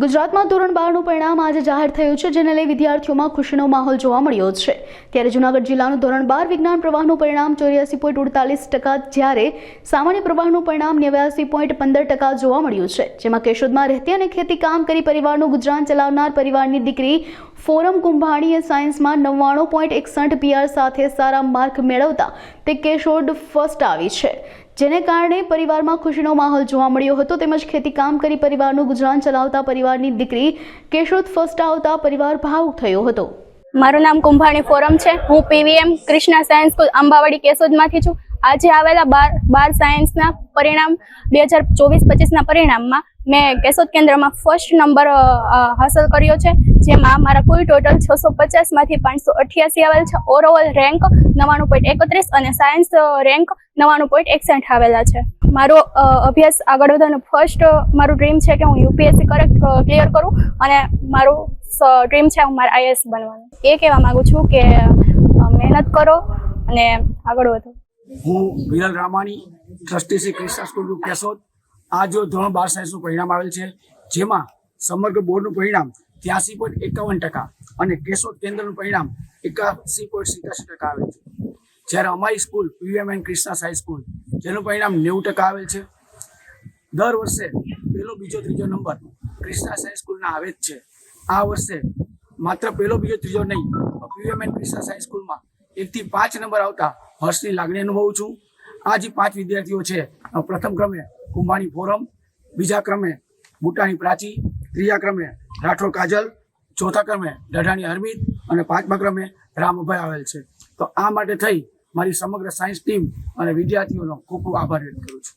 ગુજરાતમાં ધોરણ 12નું પરિણામ આજે જાહેર થયું છે, જેને લઈ વિદ્યાર્થીઓમાં ખુશીનો માહોલ જોવા મળ્યો છે। ત્યારે જૂનાગઢ જિલ્લાનું ધોરણ 12 વિજ્ઞાન પ્રવાહનું પરિણામ 84.48%, જ્યારે સામાન્ય પ્રવાહનું પરિણામ 89.15% જોવા મળ્યું છે, જેમાં કેશોદમાં રહેતી અને ખેતી કામ કરી પરિવારનું ગુજરાન ચલાવનાર પરિવારની દીકરી ફોરમ કુંભાણીએ સાયન્સમાં 99.61 PR સાથે સારા માર્ક મેળવતા તે કેશોદ ફર્સ્ટ આવી છે, જેને કારણે પરિવારમાં ખુશીનો માહોલ જોવા મળ્યો હતો। તેમજ ખેતી કામ કરી પરિવારનું ગુજરાન ચલાવતા પરિવારની દીકરી કેશોદ ફર્સ્ટ આવતા પરિવાર ભાવુક થયો હતો। મારું નામ કુંભાણી ફોરમ છે। હું PVM Krishna science school Ambawadi કેશોદમાંથી છું। આજે આવેલા 12 સાયન્સના પરિણામ 2024-25ના પરિણામમાં મેં કેશોદ કેન્દ્રમાં ફર્સ્ટ નંબર હાંસલ કર્યો છે, જેમાં મારા કુલ ટોટલ 650માંથી 588 આવેલ છે। ઓવરઓલ રેન્ક 99.31 અને સાયન્સ રેન્ક 99.61 આવેલા છે। મારો અભ્યાસ આગળ વધવાનો ફર્સ્ટ મારું ડ્રીમ છે કે હું UPSC ક્લિયર કરું અને મારું ડ્રીમ છે હું મારા IAS બનવાનું। એ કહેવા માંગુ છું કે મહેનત કરો અને આગળ વધો। હું વિરલ રામાણી, ટ્રસ્ટી શ્રી કૃષ્ણા સ્કૂલ કેશોદ। આ જો ધોરણ 12 સાયન્સનું પરિણામ આવેલ છે, જેમાં સમગ્ર બોર્ડનું પરિણામ 83.51% અને કેશોદ કેન્દ્રનું પરિણામ 81.87% આવેલ છે, જ્યારે અમારી school PVM Krishna science school જેનું પરિણામ 90% આવેલ છે। દર વર્ષે પહેલો, બીજો, ત્રીજો નંબર કૃષ્ણા સાયન્સ સ્કૂલના આવે જ છે। આ વર્ષે માત્ર પહેલો, બીજો, ત્રીજો નહીં, PVM કૃષ્ણા સાયન્સ સ્કૂલમાં 1 થી 5 નંબર આવતા હર્ષની લાગણી અનુભવું છું। આ જે 5 વિદ્યાર્થીઓ છે, પ્રથમ ક્રમે કુંભાણી ફોરમ, બીજા ક્રમે બુટાણી પ્રાચી, ત્રીજા ક્રમે રાઠોડ કાજલ, ચોથા ક્રમે દઢાણી હરમિત અને 5મા ક્રમે રામભાઈ આવેલ છે। તો આ માટે થઈ મારી સમગ્ર સાયન્સ ટીમ અને વિદ્યાર્થીઓનો ખૂબ ખૂબ આભાર વ્યક્ત કરું છું।